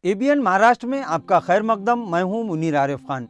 ABN Maharashtra में आपका खैर मकदम। मैं हूं मुनीर आरिफ खान।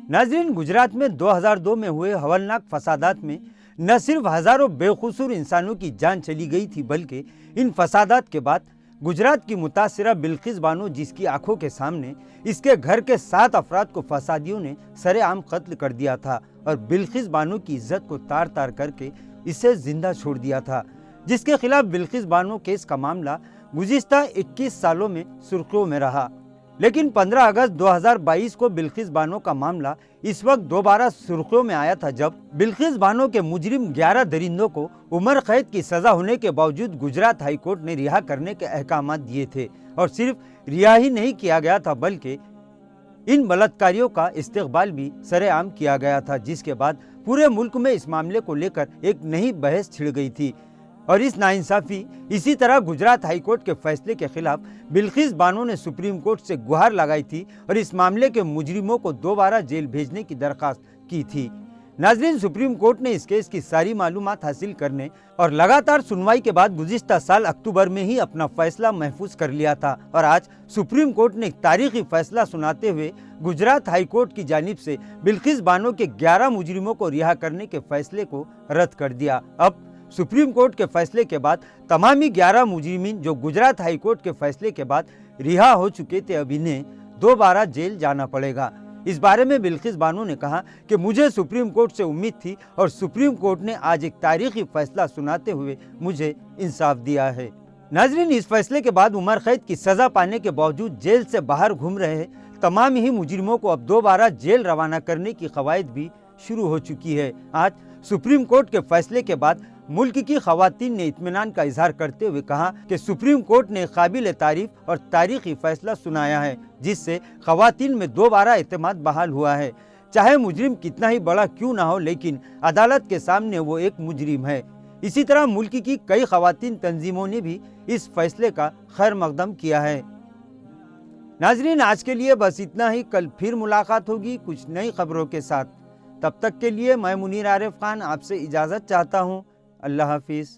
नाजरीन, गुजरात में 2002 में हुए हवलनाक फसादात में न सिर्फ हजारों बेकसूर इंसानों की जान चली गई थी, बल्कि इन फसादात के बाद गुजरात की मुतासिरा बिल्किस बानो, जिसकी आंखों के सामने इसके घर के 7 अफराद को फसादियों ने सरेआम कत्ल कर दिया था और बिल्किस बानो की इज्जत को तार तार करके इसे जिंदा छोड़ दिया था, जिसके खिलाफ बिल्किस बानो केस का मामला गुज़िश्ता 21 सालों में सुर्खियों में रहा। लेकिन 15 अगस्त 2022 को बिल्किस बानो का मामला इस वक्त दोबारा सुर्खियों में आया था, जब बिल्किस बानो के मुजरिम 11 दरिंदों को उम्र कैद की सजा होने के बावजूद गुजरात हाई कोर्ट ने रिहा करने के अहकाम दिए थे। और सिर्फ रिहा ही नहीं किया गया था, बल्कि इन बलात्कारियों का इस्तकबाल भी सरेआम किया गया था, जिसके बाद पूरे मुल्क में इस मामले को लेकर एक नई बहस छिड़ गई थी। और इस नाइंसाफी इसी तरह गुजरात हाई कोर्ट के फैसले के खिलाफ बिल्किस बानो ने सुप्रीम कोर्ट से गुहार लगाई थी और इस मामले के मुजरिमों को दोबारा जेल भेजने की दरखास्त की थी। नाजरीन, सुप्रीम कोर्ट ने इस केस की सारी मालूमात हासिल करने और लगातार सुनवाई के बाद गुज़िश्ता साल अक्टूबर में ही अपना फैसला महफूज कर लिया था। और आज सुप्रीम कोर्ट ने एक तारीखी फैसला सुनाते हुए गुजरात हाई कोर्ट की जानिब से बिल्किस बानो के 11 मुजरिमों को रिहा करने के फैसले को रद्द कर दिया। अब सुप्रीम कोर्ट के फैसले के बाद तमामी 11 मुजरिमीन जो गुजरात हाई कोर्ट के फैसले के बाद रिहा हो चुके थे, अब इन्हें दोबारा जेल जाना पड़ेगा। इस बारे में बिल्किस बानो ने कहा कि मुझे सुप्रीम कोर्ट से उम्मीद थी और सुप्रीम कोर्ट ने आज एक तारीखी फैसला सुनाते हुए मुझे इंसाफ दिया है। नाजरीन, इस फैसले के बाद उम्र कैद की सजा पाने के बावजूद जेल से बाहर घूम रहे तमाम ही मुजरिमों को अब दोबारा जेल रवाना करने की कवायद भी शुरू हो चुकी है। आज सुप्रीम कोर्ट के फैसले के बाद मुल्क की खवातीन ने इत्मीनान का इजहार करते हुए कहा कि सुप्रीम कोर्ट ने काबिल तारीफ और तारीखी फैसला सुनाया है, जिससे खवातीन में दोबारा एतमाद बहाल हुआ है। चाहे मुजरिम कितना ही बड़ा क्यों ना हो, लेकिन अदालत के सामने वो एक मुजरिम है। इसी तरह मुल्क की कई खवातीन तंजीमों ने भी इस फैसले का खैर मकदम किया है। नाजरीन, आज के लिए बस इतना ही। कल फिर मुलाकात होगी कुछ नई खबरों के साथ। तब तक के लिए मैं मुनीर आरिफ खान आपसे इजाज़त चाहता हूँ। अल्लाह हाफिज़।